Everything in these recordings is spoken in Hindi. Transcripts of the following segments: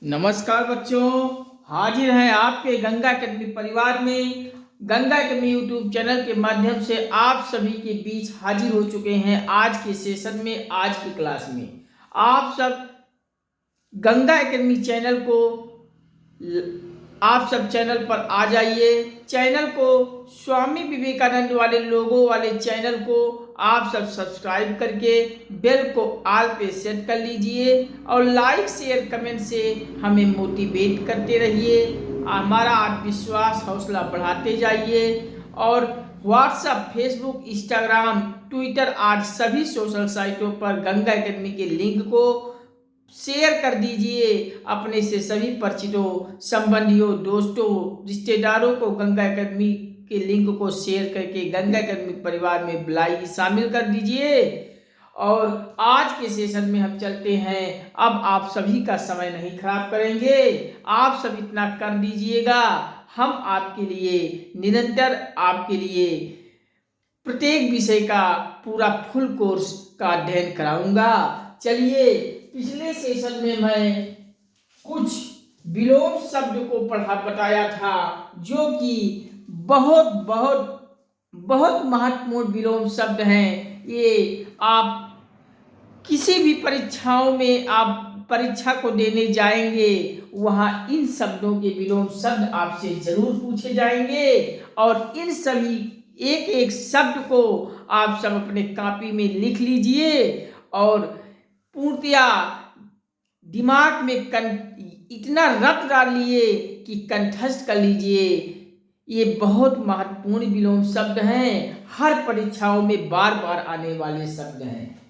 नमस्कार बच्चों, हाजिर हैं आपके गंगा अकेडमी परिवार में। गंगा अकेडमी यूट्यूब चैनल के माध्यम से आप सभी के बीच हाजिर हो चुके हैं आज के सेशन में, आज की क्लास में। आप सब गंगा अकेडमी चैनल को आप सब चैनल पर आ जाइए। चैनल को स्वामी विवेकानंद वाले लोगों वाले चैनल को आप सब सब्सक्राइब करके बेल को ऑल पे सेट कर लीजिए और लाइक शेयर कमेंट से हमें मोटिवेट करते रहिए। हमारा आत्मविश्वास हौसला बढ़ाते जाइए और व्हाट्सएप, फेसबुक, इंस्टाग्राम, ट्विटर आदि सभी सोशल साइटों पर गंगा अकेडमी के लिंक को शेयर कर दीजिए। अपने से सभी परिचितों, संबंधियों, दोस्तों, रिश्तेदारों को गंगा अकेडमी के लिंक को शेयर करके गंगा अकेडमी परिवार में बुलाई शामिल कर दीजिए। और आज के सेशन में हम चलते हैं। अब आप सभी का समय नहीं खराब करेंगे, आप सब इतना कर दीजिएगा। हम आपके लिए निरंतर आपके लिए प्रत्येक विषय का पूरा फुल कोर्स का अध्ययन कराऊंगा। चलिए, पिछले सेशन में मैं कुछ विलोम शब्द को बताया था जो कि बहुत बहुत बहुत महत्वपूर्ण विलोम शब्द हैं। ये आप किसी भी परीक्षाओं में आप परीक्षा को देने जाएंगे, वहां इन शब्दों के विलोम शब्द आपसे जरूर पूछे जाएंगे और इन सभी एक एक शब्द को आप सब अपने कॉपी में लिख लीजिए और पूर्णतया दिमाग में इतना रट डालिए कि कंठस्थ कर लीजिए। ये बहुत महत्वपूर्ण विलोम शब्द हैं, हर परीक्षाओं में बार बार आने वाले शब्द हैं।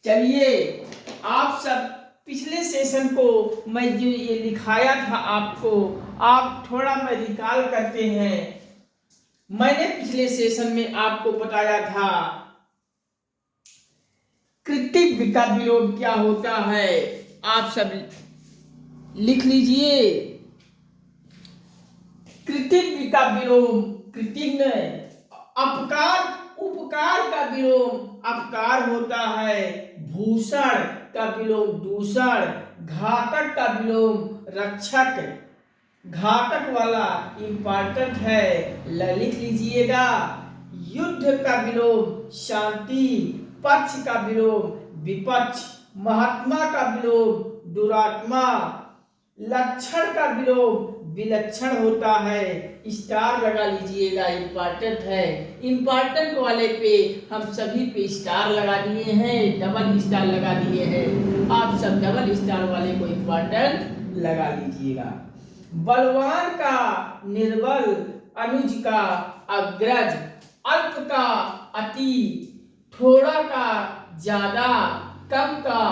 चलिए, आप सब पिछले सेशन को मैं जो ये लिखाया था आपको, आप थोड़ा मैं रिकॉल करते हैं। मैंने पिछले सेशन में आपको बताया था कृत्रिम का विलोम क्या होता है। आप सब लिख लीजिए। कृत्रिम का विलोम कृत्रिम, अपकार उपकार का विलोम अपकार होता है, भूषण का विलोम दूषण, घातक का विलोम रक्षक, घातक वाला इम्पॉर्टेंट है, लिख लीजिएगा। युद्ध का विलोम शांति, पक्ष का विलोम विपक्ष, महात्मा का विलोम दुरात्मा, लक्षण का विलोम विलक्षण होता है। स्टार लगा लीजिएगा, इम्पॉर्टेंट है। इम्पॉर्टेंट वाले पे हम सभी पे स्टार लगा दिए हैं, डबल स्टार लगा दिए हैं। आप सब डबल स्टार वाले को इम्पॉर्टेंट लगा लीजिएगा। बलवान का निर्बल, अनुज का अग्रज, अल्प का अति, थोड़ा का ज्यादा, कम का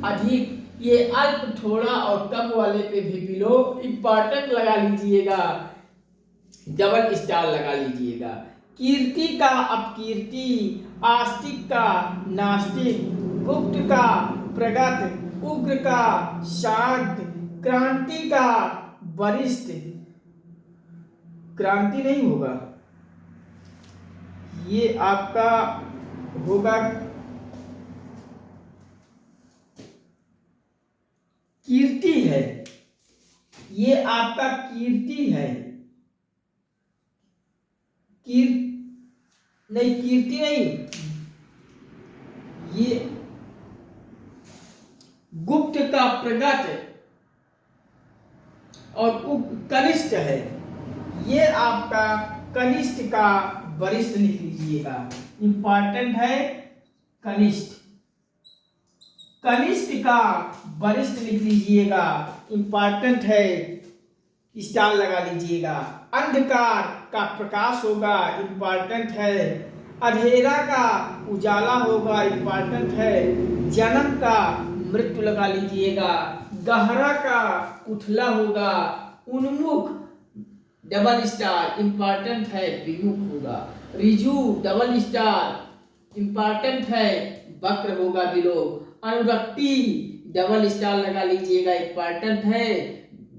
अधिक। ये अल्प, थोड़ा और कम वाले पे भी विलोम इम्पॉर्टेंट लगा लीजिएगा, डबल स्टार लगा लीजिएगा। कीर्ति का अपकीर्ति, आस्तिक का नास्तिक, गुप्त का प्रगत, उग्र का शांत, क्रांति का वरिष्ठ, क्रांति नहीं होगा, ये आपका होगा कीर्ति है, ये आपका कीर्ति है। नहीं, कीर्ति नहीं, ये गुप्त का प्रगत और कनिष्ठ है, ये आपका कनिष्ठ का वरिष्ठ लिख लीजिएगा। इंपॉर्टेंट है कनिष्ठ, कनिष्ठ का वरिष्ठ लिख लीजिएगा, इंपॉर्टेंट है, स्टार लगा लीजिएगा। अंधकार का प्रकाश होगा, इंपॉर्टेंट है। अंधेरा का उजाला होगा, इंपॉर्टेंट है। जन्म का मृत्यु लगा लीजिएगा। गहरा का उथला होगा, उन्मुख डबल स्टार, इंपॉर्टेंट है, विमुख होगा। रिजु डबल स्टार, इंपॉर्टेंट है, वक्र होगा विलोम। अनुरक्ति डबल स्टार लगा लीजिएगा, इंपॉर्टेंट है,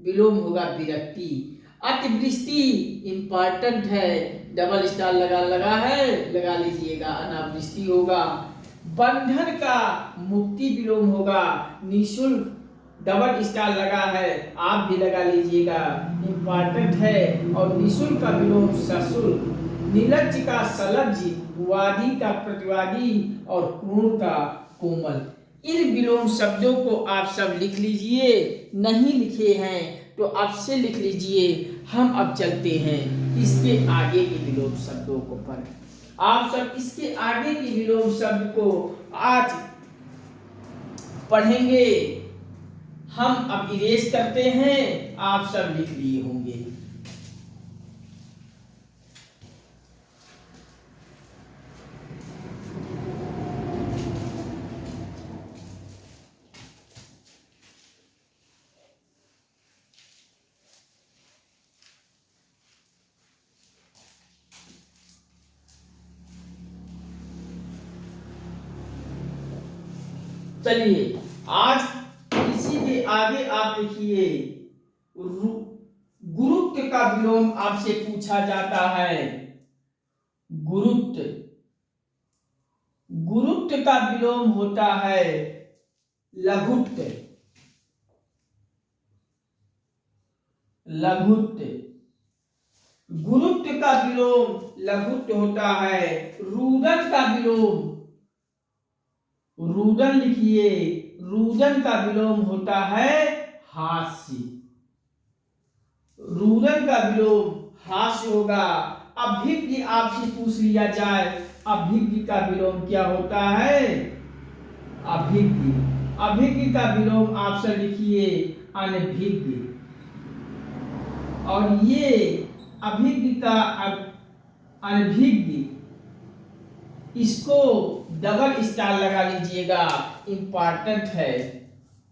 विलोम होगा विरक्ति। अतिवृष्टि इंपॉर्टेंट है, डबल स्टार लगा लीजिएगा, अनावृष्टि होगा। बंधन का मुक्ति विलोम होगा, निःशुल्क डबल स्टार लगा है, आप भी लगा लीजिएगा, इम्पॉर्टेंट है। और निःशुल्क का विलोम सशुल्क, निर्लज्ज का सलज्ज, वादी का प्रतिवादी और क्रूर का कोमल। इन विलोम शब्दों को आप सब लिख लीजिए, नहीं लिखे हैं तो अब से लिख लीजिए। हम अब चलते हैं इसके आगे के विलोम शब्दों को पर। आप सब इसके आगे के विलोम शब्द को आज पढ़ेंगे। हम अब इरेज करते हैं, आप सब लिख लिए होंगे। चलिए आज इसी के आगे आप लिखिए, गुरुत्व का विलोम आपसे पूछा जाता है। गुरुत्व, गुरुत्व का विलोम होता है लघुत्व। लघुत्व, गुरुत्व का विलोम लघुत्व होता है। रुदन का विलोम, रुदन लिखिए, रुदन का विलोम होता है हास्य। रुदन का विलोम हास्य होगा। अभिज्ञ आपसे पूछ लिया जाए, अभिज्ञ का विलोम क्या होता है? अभिज्ञ, अभिज्ञ का विलोम आप सब लिखिए अनभिज्ञ। और ये अभिज्ञ का अनभिज्ञ, इसको डबल स्टार लगा लीजिएगा, इंपॉर्टेंट है।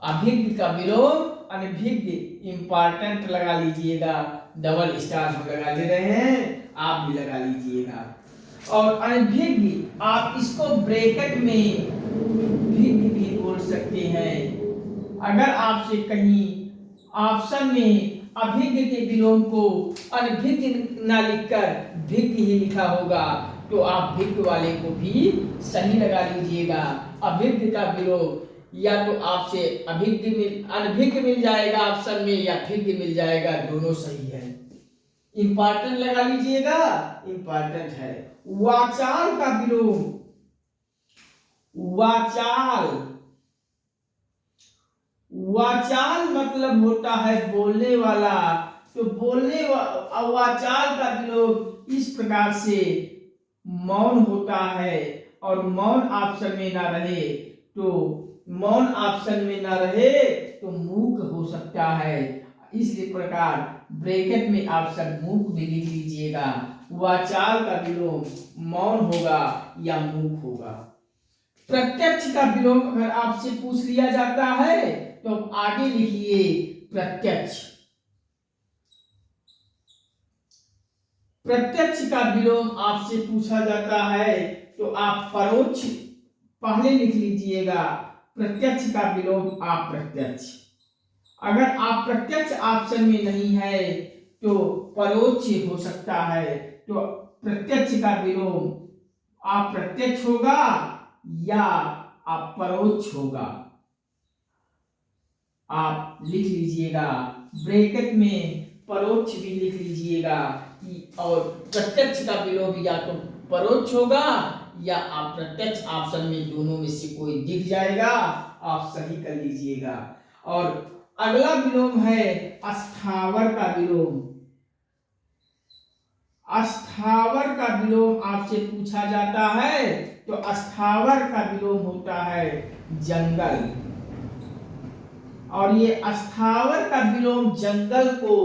अभिज्ञ का विलोम अनभिज्ञ, इंपॉर्टेंट लगा लीजिएगा, डबल स्टार हम लगा ले रहे हैं, आप भी लगा लीजिएगा। और अनभिज्ञ आप इसको ब्रैकेट में भिज्ञ भी बोल सकते हैं। अगर आपसे कहीं ऑप्शन में अभिज्ञ के विलोम को अनभिज्ञ ना लिखकर भिज्ञ ही लिखा होगा तो आप भिज्ञ वाले को भी सही लगा लीजिएगा। अभिज्ञ का विलोम या तो आपसे अनभिज्ञ मिल जाएगा ऑप्शन में, या भिज्ञ मिल जाएगा, दोनों सही है। इंपॉर्टेंट लगा लीजिएगा, इंपॉर्टेंट है। वाचाल का विलोम, वाचाल, वाचाल मतलब होता है बोलने वाला। तो वाचाल का विलोम इस प्रकार से मौन होता है, और मौन ऑप्शन में ना रहे तो मौन ऑप्शन में ना रहे तो मूक हो सकता है। इसी प्रकार ब्रैकेट में ऑप्शन मूक भी लिख लीजिएगा। वाचाल का विलोम मौन होगा या मूक होगा। प्रत्यक्ष का विलोम अगर आपसे पूछ लिया जाता है तो आगे लिखिए प्रत्यक्ष। प्रत्यक्ष का विलोम आपसे पूछा जाता है तो आप परोक्ष पहले लिख लीजिएगा। प्रत्यक्ष का विलोम अप्रत्यक्ष। अगर अप्रत्यक्ष ऑप्शन में नहीं है तो परोक्ष हो सकता है। तो प्रत्यक्ष का विलोम अप्रत्यक्ष होगा या अपरोक्ष होगा, आप लिख लीजिएगा। ब्रैकेट में परोक्ष भी लिख लीजिएगा। और प्रत्यक्ष का विलोम या तो परोक्ष होगा या अप्रत्यक्ष ऑप्शन में, दोनों में से कोई दिख जाएगा, आप सही कर लीजिएगा। और अगला विलोम है अस्थावर का विलोम। अस्थावर का विलोम आपसे पूछा जाता है तो अस्थावर का विलोम होता है जंगल। और ये अस्थावर का विलोम जंगल को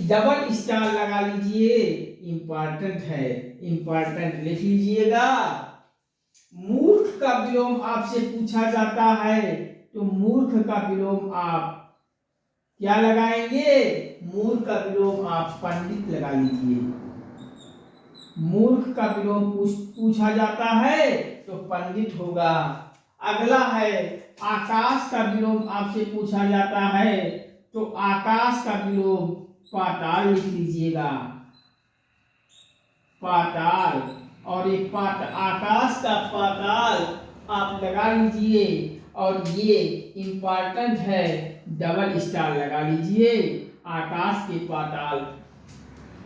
डबल स्टार लगा लीजिए, इंपॉर्टेंट है, इंपॉर्टेंट लिख लीजिएगा। मूर्ख का विलोम आपसे पूछा जाता है तो मूर्ख का विलोम आप क्या लगाएंगे? मूर्ख का विलोम आप पंडित लगा लीजिए। मूर्ख का विलोम पूछा जाता है तो पंडित होगा। अगला है आकाश का विलोम आपसे पूछा जाता है तो आकाश का विलोम पाताल लिख लीजिएगा, पाताल। और एक आकाश का पाताल आप लगा लीजिए। और ये इम्पॉर्टेंट है, डबल स्टार लगा लीजिए। आकाश के पाताल,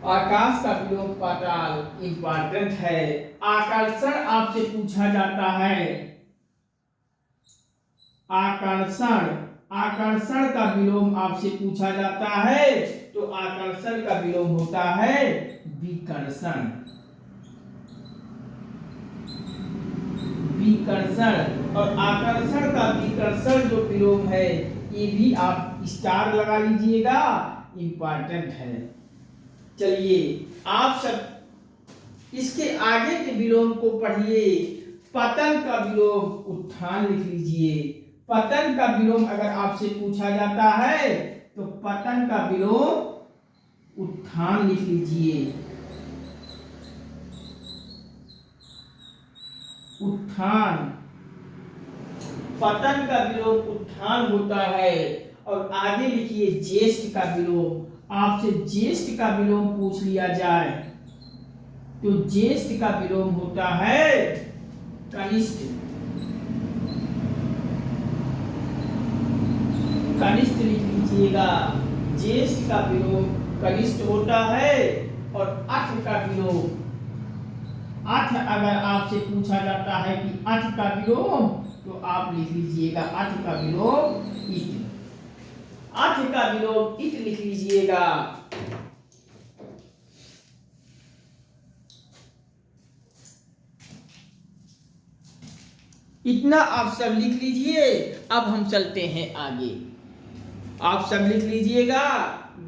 आकाश का विलोम पाताल इम्पॉर्टेंट है। आकर्षण आपसे पूछा जाता है। आकर्षण, आकर्षण का विलोम आपसे पूछा जाता है, तो आकर्षण का विलोम होता है विकर्षण। विकर्षण और आकर्षण का विकर्षण जो विलोम है, ये भी आप स्टार लगा लीजिएगा, इंपॉर्टेंट है। चलिए आप सब इसके आगे के विलोम को पढ़िए। पतन का विलोम उत्थान लिख लीजिए। पतन का विलोम अगर आपसे पूछा जाता है तो पतन का विलोम उत्थान लिख लीजिए। उत्थान, पतन का विलोम उत्थान होता है। और आगे लिखिए ज्येष्ठ का विलोम। आपसे ज्येष्ठ का विलोम पूछ लिया जाए तो ज्येष्ठ का विलोम होता है कनिष्ठ। कनिष्ठ लिख लीजिएगा। ज्येष्ठ का विलोम कनिष्ठ होता है। और अठ का विलोम, अठ अगर आपसे पूछा जाता है कि अठ का विलोम, तो आप लिख लीजिएगा अठ का विलोम इट। अठ का विलोम इट लिख लीजिएगा। इतना आप सब लिख लीजिए। अब हम चलते हैं आगे। आप सब लिख लीजिएगा।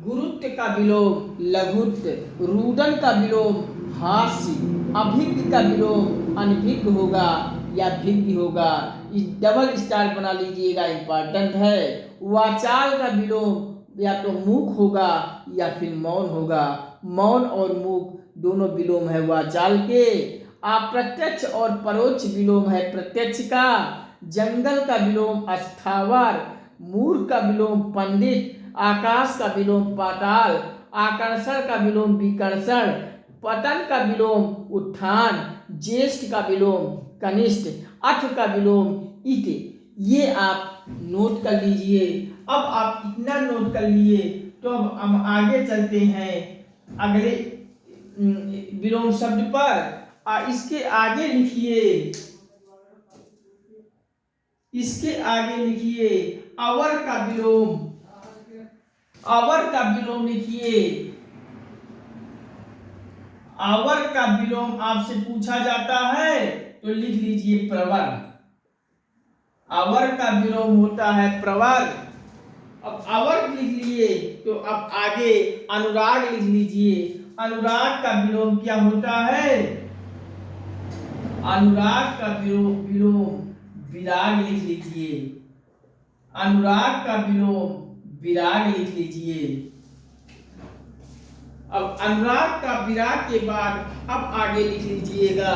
गुरुत्व का विलोम लघुत्व, रुदन का विलोम हास्य, अभिज्ञ का विलोम अनभिज्ञ होगा या भिज्ञ होगा। इस डबल स्टार बना लीजिएगा, इंपॉर्टेंट है। वाचाल का विलोम या तो मूक होगा या फिर मौन होगा। मौन और मूक दोनों विलोम है वाचाल के। अप्रत्यक्ष और परोक्ष विलोम है प्रत्यक्ष का। जंगल का विलोम अस्थावर, मूर्ख का विलोम पंडित, आकाश का विलोम पाताल, आकर्षण का विलोम विकर्षण, पतन का विलोम उत्थान, ज्येष्ठ का विलोम कनिष्ठ, अठ का विलोम इट। ये आप नोट कर लीजिए। अब आप इतना नोट कर लिए तो अब हम आगे चलते हैं अगले विलोम शब्द पर। इसके आगे लिखिए, इसके आगे लिखिए अवर का विलोम। अवर का विलोम लिखिए। अवर का विलोम आपसे पूछा जाता है तो लिख लीजिए प्रवर। अवर का विलोम होता है प्रवर। अब अवर लिख लिए तो अब आगे अनुराग लिख लीजिए। अनुराग का विलोम क्या होता है? अनुराग का विलोम विराग लिख लीजिए। अनुराग का विलोम विराग लिख लीजिए। अब अनुराग का विराग के बाद अब आगे लिख लीजिएगा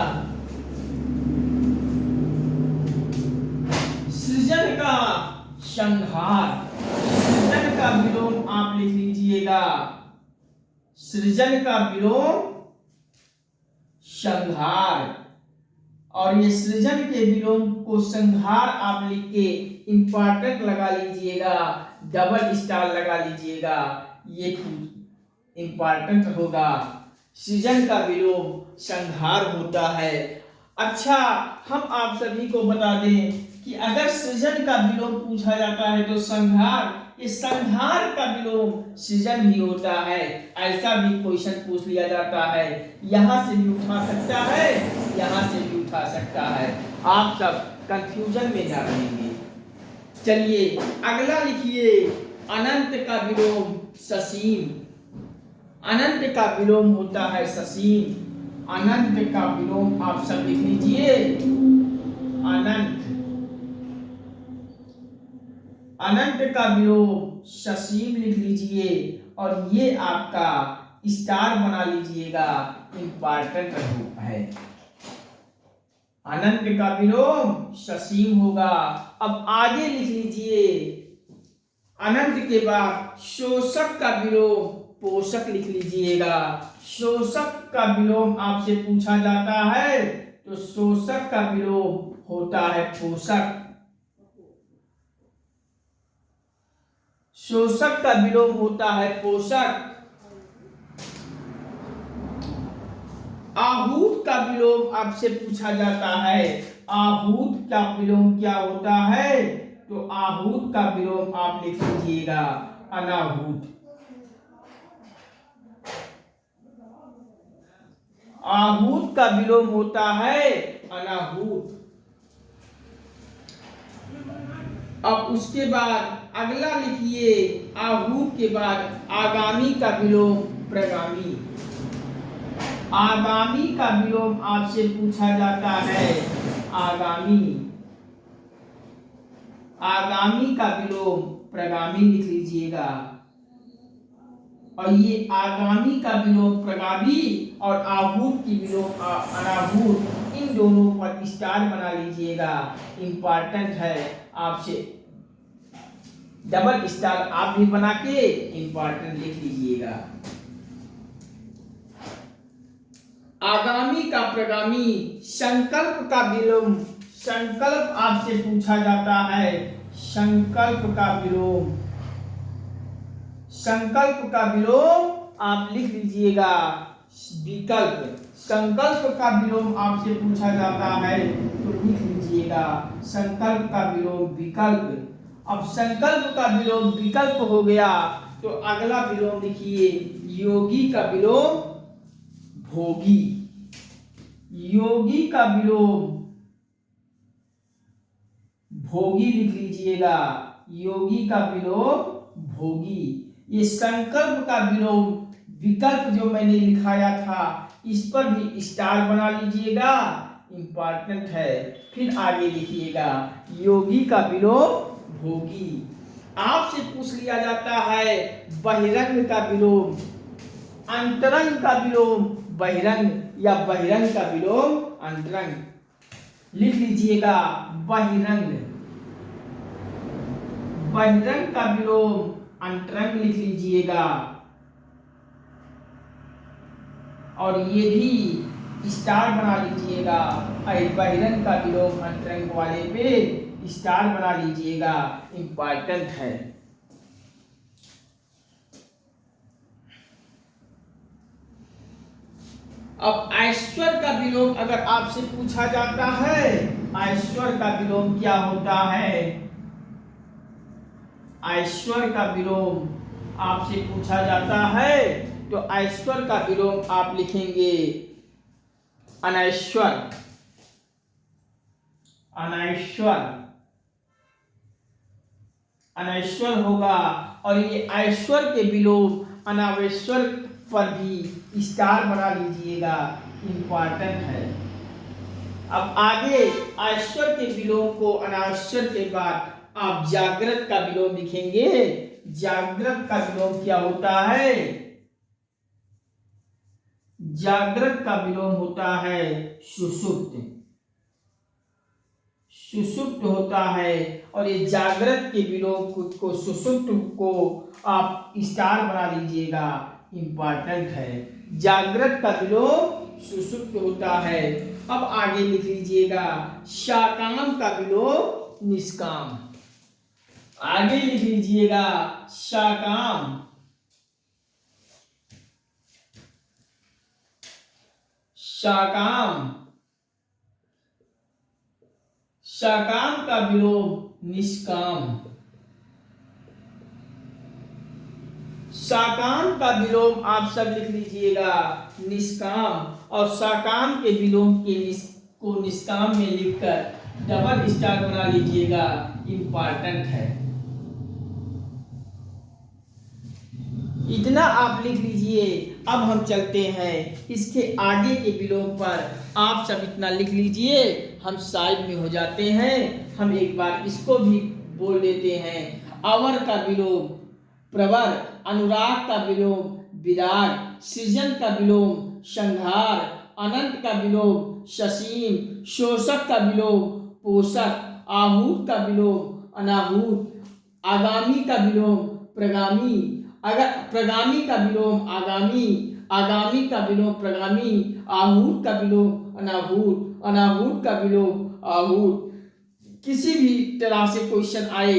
सृजन का संहार। सृजन का विलोम आप लिख लीजिएगा। सृजन का विलोम संहार। और ये सृजन के विलोम को संहार आप लिख के इंपॉर्टेंट लगा लीजिएगा, डबल स्टार लगा लीजिएगा, ये इंपॉर्टेंट होगा। सृजन का विलोम संहार होता है। अच्छा, हम आप सभी को बता दें कि अगर सृजन का विलोम पूछा जाता है तो संहार, इस संहार का विलोम सृजन भी होता है। ऐसा भी क्वेश्चन पूछ लिया जाता है, यहां से भी उठा सकता है, यहां से भी उठा सकता है। आप सब कंफ्यूजन में जा रहेंगे। चलिए अगला लिखिए अनंत का विलोम ससीम। अनंत का विलोम होता है ससीम। अनंत का विलोम आप सब लिख लीजिए अनंत। अनंत का विलोम ससीम लिख लीजिए और ये आपका स्टार बना लीजिएगा, इंपॉर्टेंट है। अनंत का विलोम ससीम होगा। अब आगे लिख लीजिए अनंत के बाद शोषक का विलोम पोषक लिख लीजिएगा। शोषक का विलोम आपसे पूछा जाता है तो शोषक का विलोम होता है पोषक। शोषक का विलोम होता है पोषक। आहूत का विलोम आपसे पूछा जाता है। आहूत का विलोम क्या होता है? तो आहूत का विलोम आप लिख लीजिएगा अनाहूत। आहूत का विलोम होता है अनाहूत। अब उसके बाद अगला लिखिए, आहूत के बाद आगामी का विलोम प्रगामी। आगामी का विलोम आपसे पूछा जाता है आगामी। आगामी का विलोम प्रगामी लिख लीजिएगा। और ये आगामी का विलोम प्रगामी और आहूत की विलोम अनाहूत, इन दोनों पर स्टार बना लीजिएगा। इंपॉर्टेंट है, आपसे डबल स्टार आप भी बना के इंपॉर्टेंट लिख लीजिएगा। आगामी का प्रगामी, संकल्प का विलोम। संकल्प आपसे पूछा जाता है। संकल्प का विलोम। संकल्प का विलोम आप लिख लीजिएगा विकल्प। संकल्प का विलोम आपसे पूछा जाता है तो लिख लीजिएगा संकल्प का विलोम विकल्प। अब संकल्प का विलोम विकल्प हो गया तो अगला विलोम लिखिए योगी का विलोम भोगी। योगी का विलोम भोगी लिख लीजिएगा। योगी का विलोम भोगी। ये संकल्प का विलोम विकल्प जो मैंने लिखाया था इस पर भी स्टार बना लीजिएगा, इंपॉर्टेंट है। फिर आगे लिखिएगा योगी का विलोम भोगी। आपसे पूछ लिया जाता है बहिरंग का विलोम, अंतरंग का विलोम बहिरंग या बहिरंग का विलोम अंतरंग। लिख लीजिएगा बहिरंग। बहिरंग का विलोम अंतरंग लिख लीजिएगा। और ये भी स्टार बना लीजिएगा। बहिरंग का विलोम अंतरंग वाले पे स्टार बना लीजिएगा, इंपॉर्टेंट है। अब ऐश्वर्य का विलोम अगर आपसे पूछा जाता है, ऐश्वर्य का विलोम क्या होता है? ऐश्वर्य का विलोम आपसे पूछा जाता है तो ऐश्वर्य का विलोम आप लिखेंगे अनैश्वर। अनैश्वर, अनैश्वर होगा। और ये ऐश्वर्य के विलोम अनावेश्वर पर भी स्टार बना लीजिएगा, इंपॉर्टेंट है। अब आगे ऐश्वर्य के विलोम को अनैश्वर के बाद आप जागृत का विलोम लिखेंगे। जागृत का विलोम क्या होता है? जागृत का विलोम होता है सुषुप्त। सुषुप्त होता है। और ये जागृत के विलोम को सुषुप्त को आप स्टार बना लीजिएगा, इंपॉर्टेंट है। जागृत का विलोम सुषुप्त होता है। अब आगे लिख लीजिएगा शाकाम का विलोम निष्काम। आगे लिख लीजिएगा शाकाम। शाकाम, शाकाम का विलोम निष्काम। शाकाम का विलोम आप सब लिख लीजिएगा निष्काम। और शाकाम के विलोम को निष्काम में लिखकर डबल स्टार बना लीजिएगा, इंपॉर्टेंट है। इतना आप लिख लीजिए। अब हम चलते हैं इसके आगे के विलोम पर। आप सब इतना लिख लीजिए, हम साइड में हो जाते हैं। हम एक बार इसको भी बोल देते हैं। अवर का विलोम प्रवर, अनुराग का विलोम विराग, सृजन का विलोम संहार, अनंत का विलोम ससीम, शोषक का विलोम पोषक, आहूत का विलोम अनाहूत, आगामी का विलोम प्रगामी, अगर प्रगामी का विलोम आगामी, आगामी का विलोम प्रगामी, आहूत का विलोम अनाहूत, अनाहूत का विलोम आहूत। किसी भी तरह से क्वेश्चन आए,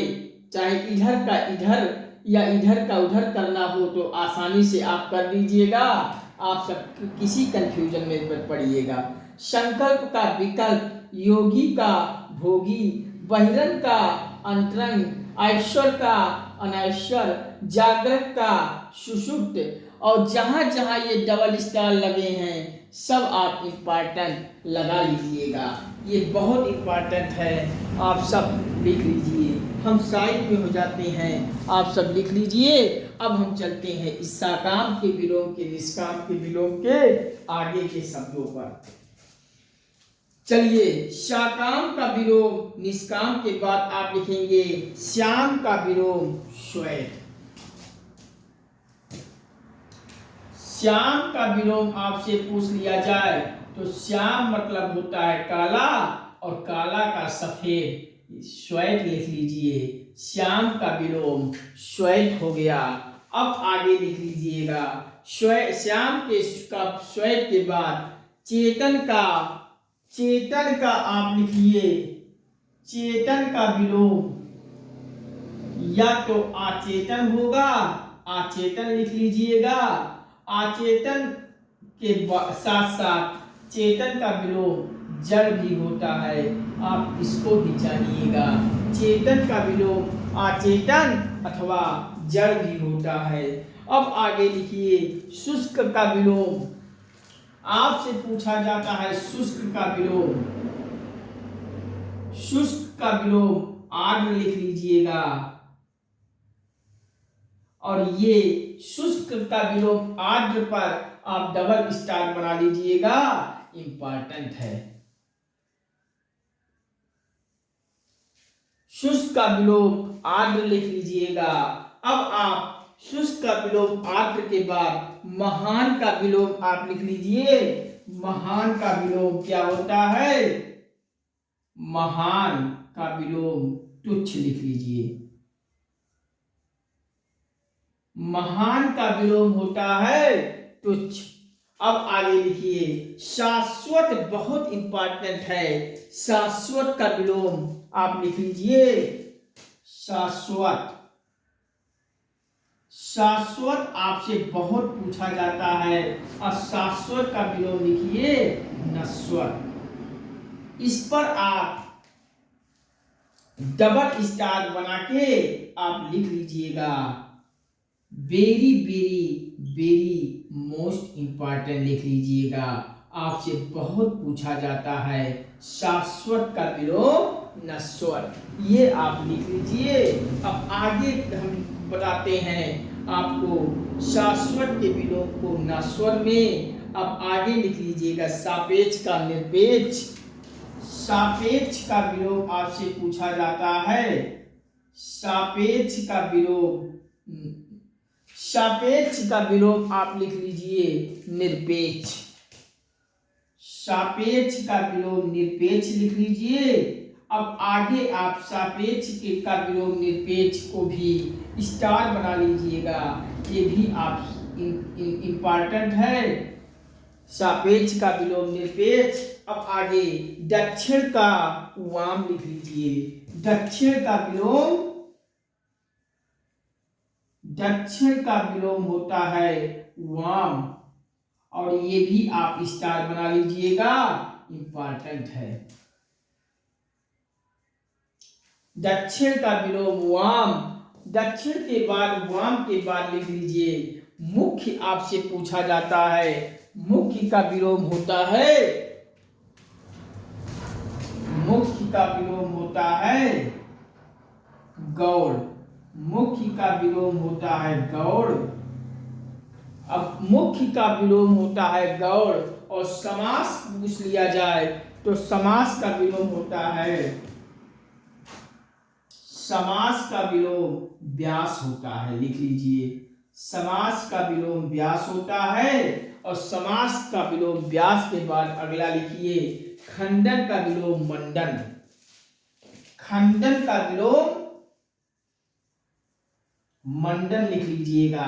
चाहे इधर का इधर या इधर का उधर करना हो, तो आसानी से आप कर लीजिएगा, आप सब किसी कंफ्यूजन में मत पड़िएगा। संकल्प का विकल्प, योगी का भोगी, बहिरंग का अंतरंग, ऐश्वर का अनैश्वर, जागृत का सुषुप्त। और जहां जहां ये डबल स्टार लगे हैं सब आप इम्पॉर्टेंट लगा लीजिएगा, ये बहुत इम्पॉर्टेंट है, आप सब लिख लीजिए। हम साइड में हो जाते हैं, आप सब लिख लीजिए। अब हम चलते हैं इस साकाम के विलोम के, निष्काम के विलोम के आगे के शब्दों पर। चलिए, साकाम का विलोम निष्काम के बाद आप लिखेंगे श्याम का विलोम श्वेत। श्याम का विलोम आपसे पूछ लिया जाए तो श्याम मतलब होता है काला, और काला का सफेद, श्वेत लिख लीजिए। श्याम का विलोम श्वेत हो गया। अब आगे लिख लीजिएगा, श्याम के श्वेत के बाद चेतन का आप लिखिए चेतन का विलोम, या तो अचेतन होगा, अचेतन लिख लीजिएगा। अचेतन के साथ साथ चेतन का विलोम जड़ भी होता है, आप इसको भी जानिएगा। चेतन का विलोम अचेतन अथवा जड़ भी होता है। अब आगे लिखिए शुष्क का विलोम, आपसे पूछा जाता है शुष्क का विलोम। शुष्क का विलोम आर्द्र लिख लीजिएगा, और ये शुष्क का विलोम आर्द्र पर आप डबल स्टार बना लीजिएगा, इंपॉर्टेंट है। शुष्क का विलोम आर्द्र लिख लीजिएगा। अब आप शुष्क का विलोम आर्द्र के बाद महान का विलोम आप लिख लीजिए। महान का विलोम क्या होता है? महान का विलोम तुच्छ लिख लीजिए। महान का विलोम होता है तुच्छ। अब आगे लिखिए शाश्वत, बहुत इंपॉर्टेंट है। शाश्वत का विलोम आप लिख लीजिए शाश्वत। शाश्वत आपसे बहुत पूछा जाता है, और शाश्वत का विलोम लिखिए नश्वर। इस पर आप डबल स्टार बना के आप लिख लीजिएगा। Very very very most important लिख लीजिएगा, आपसे बहुत पूछा जाता है। शाश्वत का विलोम नश्वर, ये आप लिख लीजिए। अब आगे हम बताते हैं आपको शाश्वत के विलोम को नश्वर में। अब आगे लिख लीजिएगा सापेक्ष का निरपेक्ष। सापेक्ष का विलोम आपसे पूछा जाता है। सापेक्ष का विलोम, सापेक्ष का विलोम आप लिख लीजिए निरपेक्ष। सापेक्ष का विलोम निरपेक्ष लिख लीजिए। अब आगे आप सापेक्ष के का विलोम निरपेक्ष को भी स्टार बना लीजिएगा, ये भी आप इम्पॉर्टेंट है। सापेक्ष का विलोम निरपेक्ष। अब आगे दक्षिण का वाम लिख लीजिए। दक्षिण का विलोम, दक्षिण का विलोम होता है वाम, और ये भी आप स्टार बना लीजिएगा, इंपॉर्टेंट है। दक्षिण का विलोम वाम। दक्षिण के बाद वाम के बाद लिख लीजिए मुख्य, आपसे पूछा जाता है। मुख्य का विलोम होता है, मुख्य का विलोम होता है गौड़। मुख्य का विलोम होता है गौड़। अब मुख्य का विलोम होता है गौड़, और समास पूछ लिया जाए तो समास का विलोम होता है, समास का विलोम व्यास होता है, लिख लीजिए। समास का विलोम व्यास होता है, और समास का विलोम व्यास के बाद अगला लिखिए खंडन का विलोम मंडन। खंडन का विलोम मंडन लिख लीजिएगा।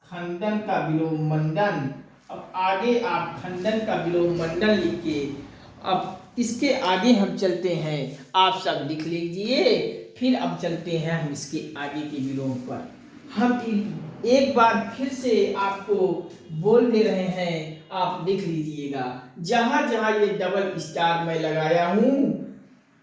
खंडन का विलोम मंडन। अब आगे आप खंडन का विलोम मंडन लिख के अब इसके आगे हम चलते हैं, आप सब लिख लीजिए, फिर अब चलते हैं हम इसके आगे के विलोम पर। हम एक बार फिर से आपको बोल दे रहे हैं, आप लिख लीजिएगा। जहां जहां ये डबल स्टार मैं लगाया हूं,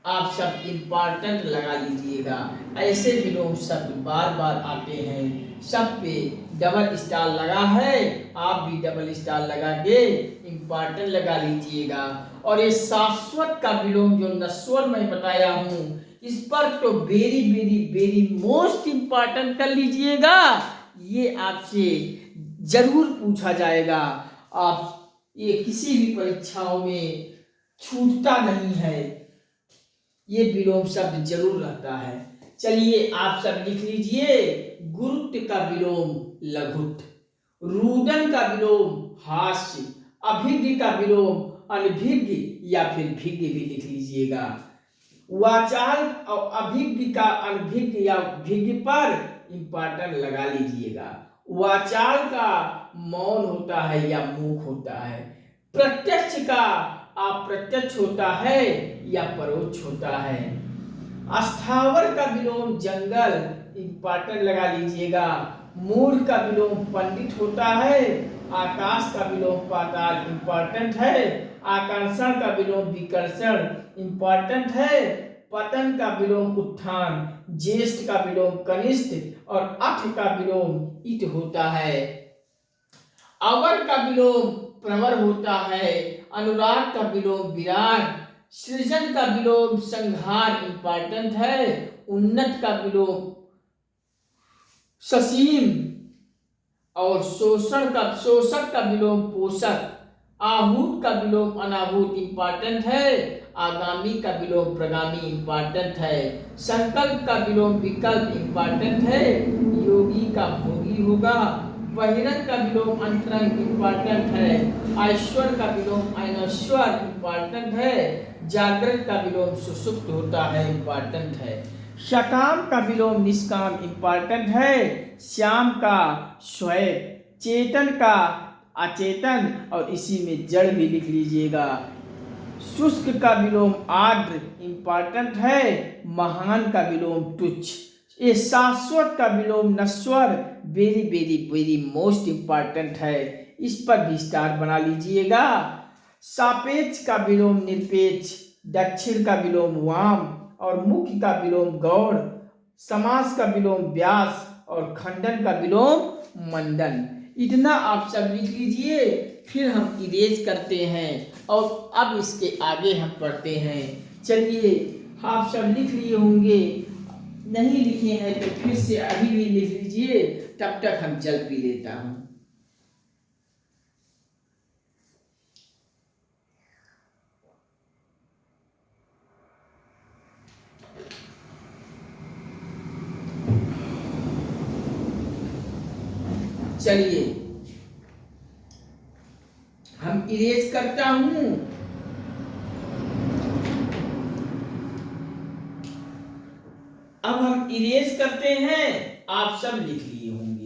आप सब इम्पॉर्टेंट लगा लीजिएगा। ऐसे विलोम शब्द बार बार आते हैं, सब पे डबल स्टार लगा है, आप भी डबल स्टार लगा के इम्पॉर्टेंट लगा लीजिएगा। और ये शाश्वत का विलोम जो नस्वर मैं बताया हूं, इस पर तो very very very most important कर लीजिएगा। ये आपसे जरूर पूछा जाएगा, आप ये किसी भी परीक्षाओं में छूटता नहीं है, ये विलोम शब्द जरूर रहता है। चलिए आप सब लिख लीजिए। गुरुत्व का विलोम लघुत्व, रुदन का विलोम हास्य, अभिज्ञ का विलोम अनभिज्ञ या फिर भिज्ञ भी लिख लीजिएगा। वाचाल और अभिज्ञ का अनभिज्ञ या भिज्ञ पर इंपॉर्टेंट लगा लीजिएगा। वाचाल का मौन होता है या मूक होता है। प्रत्यक्ष का अप्रत्यक्ष होता है या परोक्ष होता है। अस्थावर का विलोम जंगल, इंपॉर्टेंट लगा लीजिएगा। मूढ़ का विलोम पंडित होता है। आकाश का विलोम पाताल, इंपॉर्टेंट है। आकर्षण का विलोम विकर्षण, इंपॉर्टेंट है। पतन का विलोम उत्थान, ज्येष्ठ का विलोम कनिष्ठ और अठ का विलोम इत होता है। अवर का विलोम प्रवर होता है। अनुराग का विलोम विराट, सृजन का विलोम संहार, इंपॉर्टेंट है। उन्नत का विलोम ससीम और शोषक का विलोम पोषक। आहूत का विलोम अनाहूत, इंपॉर्टेंट है। आगामी का विलोम प्रगामी, इंपॉर्टेंट है। संकल्प का विलोम विकल्प, इंपॉर्टेंट है। योगी का भोगी होगा। बहिरंग का विलोम अंतरंग, इंपॉर्टेंट है। ऐश्वर्य का विलोम अनैश्वर, इंपॉर्टेंट है। जागृत का विलोम सुषुप्त होता है, इंपॉर्टेंट है। सकाम का विलोम निष्काम, इंपॉर्टेंट है। श्याम का श्वेत, चेतन का अचेतन और इसी में जड़ भी लिख लीजिएगा। शुष्क का विलोम आर्द्र, इंपॉर्टेंट है। महान का विलोम तुच्छ। ये शाश्वत का विलोम नश्वर, very very very most important है, इस पर भी स्टार बना लीजिएगा। सापेक्ष का विलोम निरपेक्ष, दक्षिण का विलोम वाम और मुख्य का विलोम गौड़। समास का विलोम व्यास और खंडन का विलोम मंडन। इतना आप सब लिख लीजिए, फिर हम इरेज करते हैं और अब इसके आगे हम पढ़ते हैं। चलिए आप सब लिख लिए होंगे, नहीं लिखे हैं तो फिर से अभी भी लिख लीजिए, तब तक हम जल पी लेता हूं। चलिए हम इरेज करता हूं। अब हम इरेज करते हैं, आप सब लिख लिए होंगे।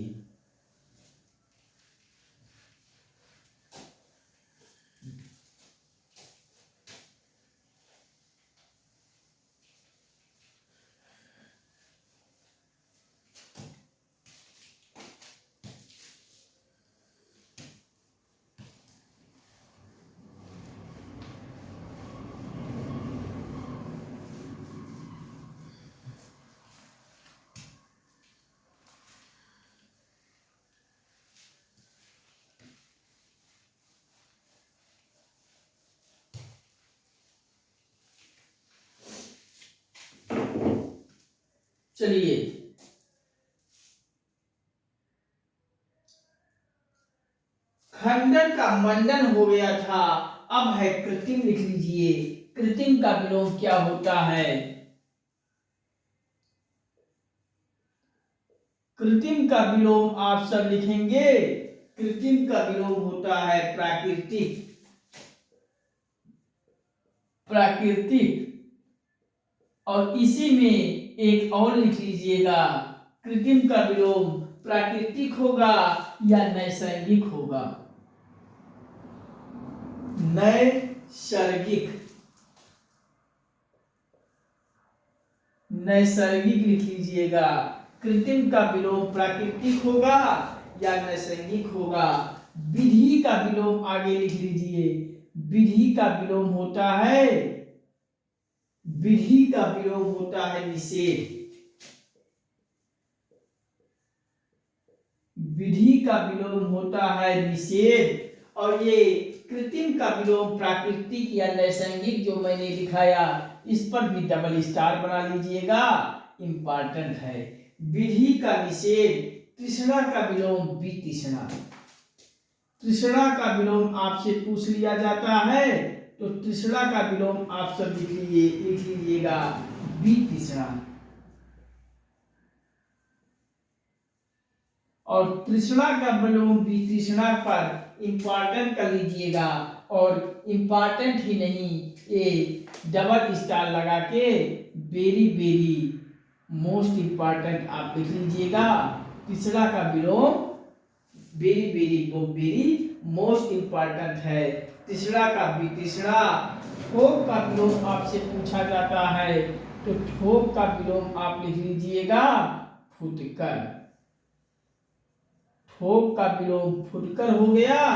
चलिए खंडन का मंडन हो गया था, अब है कृत्रिम, लिख लीजिए। कृत्रिम का विलोम क्या होता है? कृत्रिम का विलोम आप सब लिखेंगे। कृत्रिम का विलोम होता है प्राकृतिक। प्राकृतिक और इसी में एक और लिख लीजिएगा, कृत्रिम का विलोम प्राकृतिक होगा या नैसर्गिक होगा। नैसर्गिक। नैसर्गिक लिख लीजिएगा। कृत्रिम का विलोम प्राकृतिक होगा या नैसर्गिक होगा। विधि का विलोम आगे लिख लीजिए। विधि का विलोम होता है, विधि का विलोम होता है निषेध। विधि का विलोम होता है निषेध। और ये कृत्रिम का विलोम प्राकृतिक या नैसर्गिक जो मैंने दिखाया, इस पर भी डबल स्टार बना लीजिएगा, इंपॉर्टेंट है। विधि का निषेध, तृष्णा का विलोम वितृष्णा। तृष्णा का विलोम आपसे पूछ लिया जाता है, तो तृष्णा का विलोम आप सब लिख लीजिएगा वितृष्णा। और तृष्णा का विलोम वितृष्णा पर इंपॉर्टेंट कर लीजिएगा। और इंपॉर्टेंट ही नहीं, ये डबल स्टार लगा के वेरी वेरी मोस्ट इंपॉर्टेंट आप लिख लीजिएगा। तृष्णा का विलोम वेरी वेरी मोस्ट इंपॉर्टेंट है। तृष्णा का वितृष्णा। ठोक का विलोम आपसे पूछा जाता है, तो ठोक का विलोम आप लिख लीजिएगा फुटकर। ठोक का विलोम फुटकर हो गया।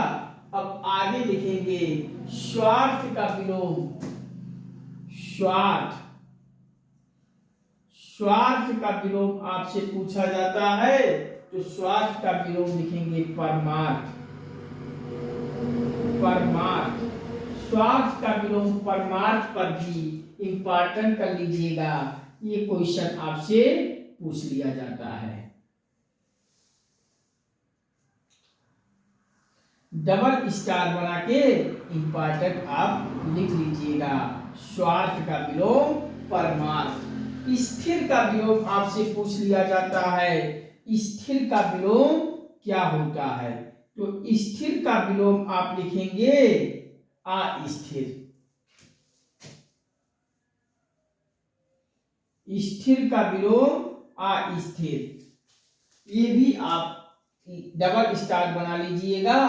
अब आगे लिखेंगे स्वार्थ का विलोम। स्वार्थ, स्वार्थ का विलोम आपसे पूछा जाता है, तो स्वार्थ का विलोम लिखेंगे परमार्थ। परमार्थ, स्वार्थ का विलोम परमार्थ पर भी इंपॉर्टेंट कर लीजिएगा, ये क्वेश्चन आपसे पूछ लिया जाता है। डबल स्टार बना के इंपॉर्टेंट आप लिख लीजिएगा। स्वार्थ का विलोम परमार्थ। स्थिर का विलोम आपसे पूछ लिया जाता है। स्थिर का विलोम क्या होता है, तो स्थिर का विलोम आप लिखेंगे अस्थिर। स्थिर का विलोम अस्थिर। ये भी आप डबल स्टार बना लीजिएगा।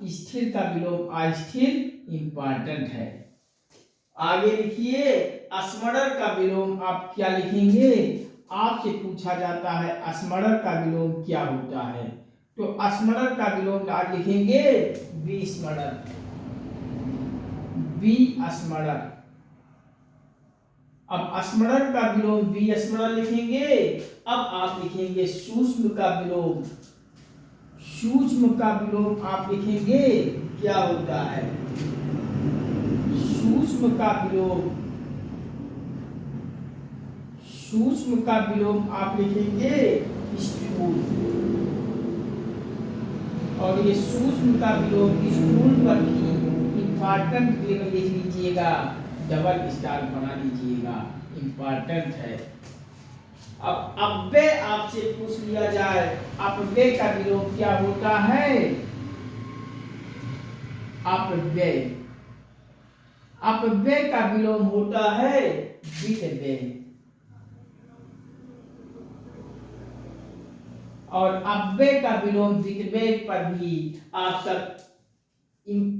स्थिर का विलोम अस्थिर इंपॉर्टेंट है। आगे लिखिए स्मरण का विलोम आप क्या लिखेंगे, आपसे पूछा जाता है स्मरण का विलोम क्या होता है, तो स्मरण का विलोम आज लिखेंगे विस्मरण। विस्मरण। अब स्मरण का विलोम विस्मरण लिखेंगे। अब आप लिखेंगे सूक्ष्म का विलोम। सूक्ष्म का विलोम आप लिखेंगे क्या होता है, सूक्ष्म का विलोम। सूक्ष्म का विलोम आप लिखेंगे स्थूल। और ये सूक्ष्म का विलोम स्थूल पर भी इंपॉर्टेंट लिख लीजिएगा, डबल स्टार बना लीजिएगा, इंपॉर्टेंट है। अब अव्यय आपसे पूछ लिया जाए, अपव्यय का विलोम क्या होता है, अपव्यय। अपव्यय का विलोम होता है विव्यय। और अव्यय का विलोम विव्यय पर भी आप सब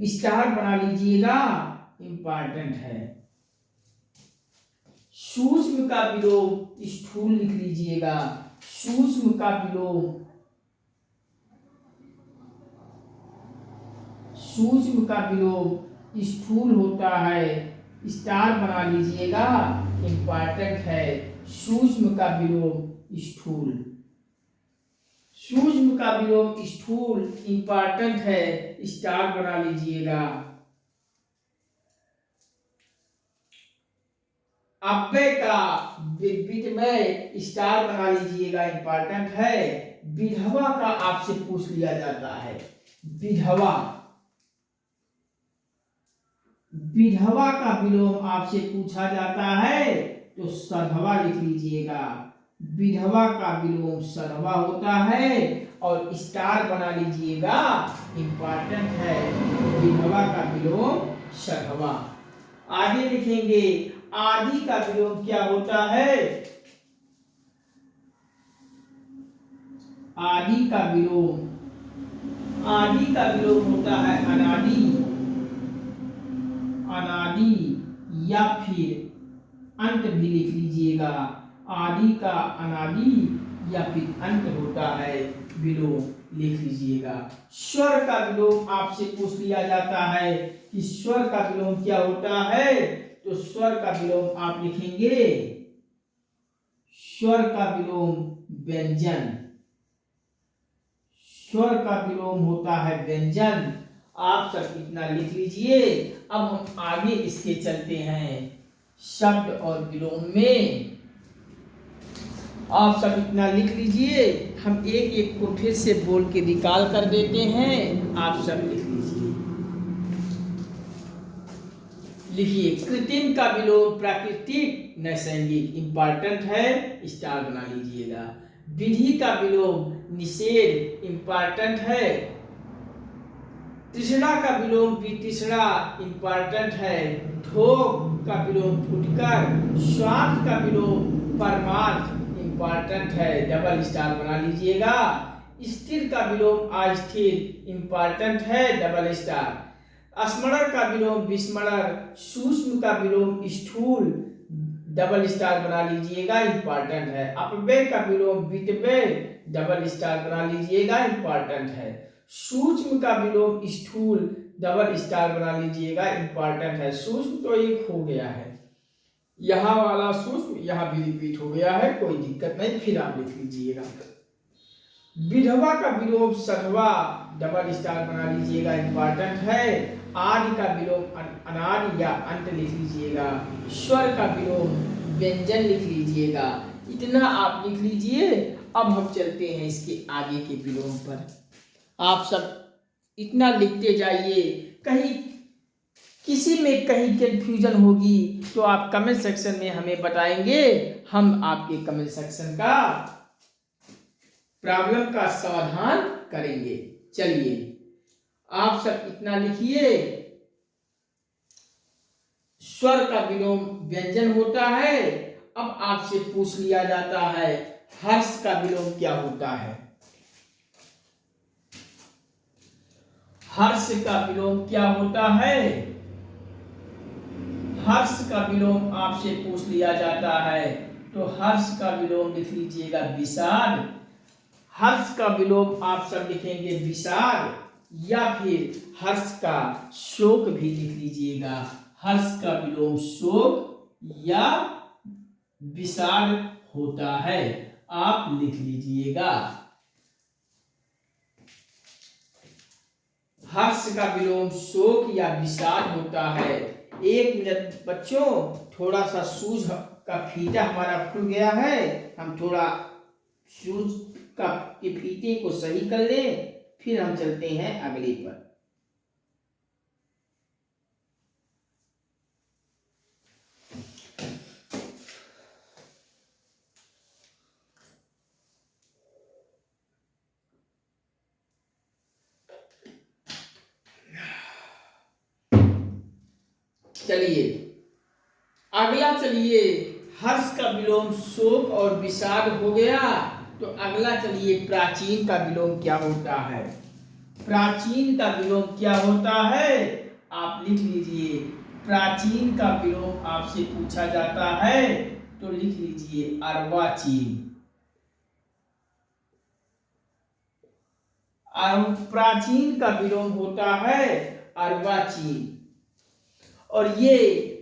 स्टार बना लीजिएगा, इंपॉर्टेंट है। सूक्ष्म का विलोम स्थूल लिख लीजिएगा। सूक्ष्म का विलोम, सूक्ष्म का विलोम स्थूल होता है, स्टार बना लीजिएगा, इंपॉर्टेंट है। सूक्ष्म का विलोम स्थूल। सूक्ष्म का विलोम स्थूल इंपॉर्टेंट है, स्टार बना लीजिएगा। अव्यय का विव्यय स्टार बना लीजिएगा, इंपॉर्टेंट है। विधवा का आपसे पूछ लिया जाता है। विधवा। विधवा का विलोम आपसे पूछा जाता है, तो सधवा लिख लीजिएगा। विधवा का विलोम सधवा होता है, और स्टार बना लीजिएगा, इंपॉर्टेंट है। विधवा का विलोम सधवा। आगे लिखेंगे आदि का विलोम क्या होता है, आदि का विलोम। आदि का विलोम होता है अनादि। अनादि या फिर अंत भी लिख लीजिएगा। आदि का अनादि या फिर अंत होता है, विलोम लिख लीजिएगा। स्वर का विलोम आपसे पूछ लिया जाता है कि स्वर का विलोम क्या होता है, तो स्वर का विलोम आप लिखेंगे, स्वर का विलोम व्यंजन। स्वर का विलोम होता है व्यंजन। आप सब इतना लिख लीजिए। अब हम आगे इसके चलते हैं शब्द और विलोम में। आप सब इतना लिख लीजिए, हम एक एक को फिर से बोल के निकाल कर देते हैं। आप सब लिख लीजिए। लिखिए, कृत्रिम का विलोम प्राकृतिक नैसर्गिक, इंपॉर्टेंट है, स्टार बना लीजिएगा। विधि का विलोम निषेध, इंपॉर्टेंट है। तृष्णा का विलोम वितृष्णा, इंपॉर्टेंट है। ढोक का विलोम फुटकर, स्वार्थ का विलोम परमार्थ, इंपॉर्टेंट है, डबल स्टार बना लीजिएगा। स्थिर का विलोम अस्थिर, इंपॉर्टेंट है, डबल स्टार। स्मरण का विलोम विस्मरण, सूक्ष्म का विलोम स्थूल, डबल स्टार बना लीजिएगा, इंपॉर्टेंट है। अपव्यय का विलोम वितव्यय, डबल स्टार बना लीजिएगा, इंपॉर्टेंट है। सूक्ष्म का विलोम स्थूल, डबल स्टार बना लीजिएगा, इंपॉर्टेंट है। सूक्ष्म तो एक हो गया है, यहाँ वाला सूक्ष्म यहाँ भी रिपीट हो गया है, कोई दिक्कत नहीं, फिर आप लिख लीजिएगा। विधवा का विलोम सधवा, डबल स्टार बना लीजिएगा, इंपॉर्टेंट है। आदि का विलोम अनादि या अंत लिख लीजिएगा। स्वर का विलोम व्यंजन लिख लीजिएगा। इतना आप लिख लीजिए। अब हम चलते हैं इसके आगे के विलोम पर। आप सब इतना लिखते जाइए। कहीं किसी में कहीं कंफ्यूजन होगी तो आप कमेंट सेक्शन में हमें बताएंगे, हम आपके कमेंट सेक्शन का प्रॉब्लम का समाधान करेंगे। चलिए, आप सब इतना लिखिए। स्वर का विलोम व्यंजन होता है। अब आपसे पूछ लिया जाता है हर्ष का विलोम क्या होता है। हर्ष का विलोम क्या होता है। हर्ष का विलोम आपसे पूछ लिया जाता है, तो हर्ष का विलोम लिख लीजिएगा विषाद। हर्ष का विलोम आप सब लिखेंगे विषाद, या फिर हर्ष का शोक भी लिख लीजिएगा। हर्ष का विलोम शोक या विषाद होता है, आप लिख लीजिएगा। हर्ष का विलोम शोक या विषाद होता है। एक मिनट बच्चों, थोड़ा सा सूज का फीता हमारा खुल गया है, हम थोड़ा सूज का के फीते को सही कर लें, फिर हम चलते हैं अगले पर। चलिए अगला, चलिए हर्ष का विलोम शोक और विषाद हो गया, तो अगला चलिए प्राचीन का विलोम क्या होता है। प्राचीन का विलोम क्या होता है, आप लिख लीजिए। प्राचीन का विलोम आपसे पूछा जाता है, तो लिख लीजिए अर्वाचीन। प्राचीन का विलोम होता है अर्वाचीन। और ये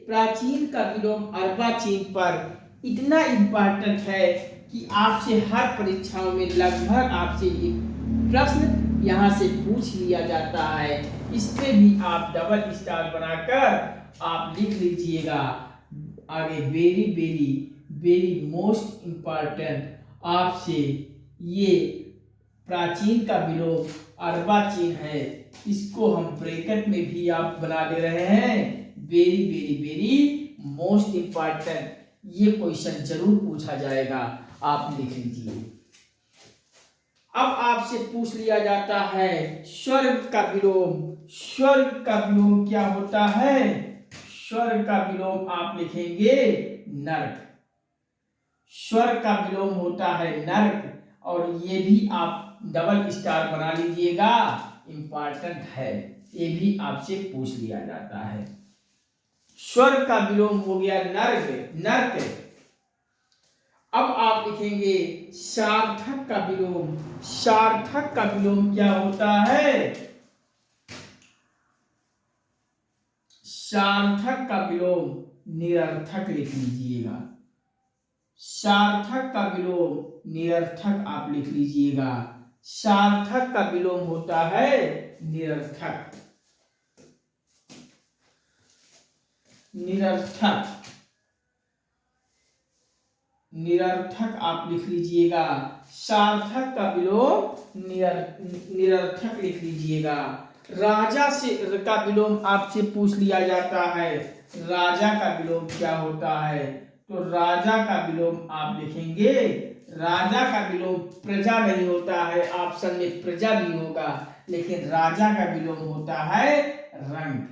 प्राचीन का विलोम अर्वाचीन पर इतना इम्पोर्टेंट है कि आपसे हर परीक्षाओं में लगभग आपसे एक प्रश्न यहाँ से पूछ लिया जाता है। इस पे भी आप डबल स्टार बनाकर आप लिख लीजिएगा। आगे very very very most important, आपसे ये प्राचीन का विलोम अर्वाचीन है, इसको हम ब्रैकेट में भी आप बना दे रहे हैं। Very very very most important, ये क्वेश्चन जरूर पूछा जाएगा, आप लिख लीजिए। अब आपसे पूछ लिया जाता है स्वर्ग का विलोम। स्वर्ग का विलोम क्या होता है। स्वर्ग का विलोम आप लिखेंगे नरक। स्वर्ग का विलोम होता है नरक, और ये भी आप डबल स्टार बना लीजिएगा, इंपॉर्टेंट है, ये भी आपसे पूछ लिया जाता है। स्वर्ग का विलोम हो गया नर्क। नर्क अब आप लिखेंगे सार्थक का विलोम। सार्थक का विलोम क्या होता है? सार्थक का विलोम निरर्थक लिख लीजिएगा। सार्थक का विलोम निरर्थक आप लिख लीजिएगा। सार्थक का विलोम होता है निरर्थक। निरर्थक, निरर्थक आप लिख लीजिएगा। सार्थक का विलोम निरर्थक लिख लीजिएगा। राजा से का विलोम आपसे पूछ लिया जाता है। राजा का विलोम क्या होता है? तो राजा का विलोम आप लिखेंगे, राजा का विलोम प्रजा नहीं होता है, ऑप्शन में प्रजा भी होगा, लेकिन राजा का विलोम होता है रंग।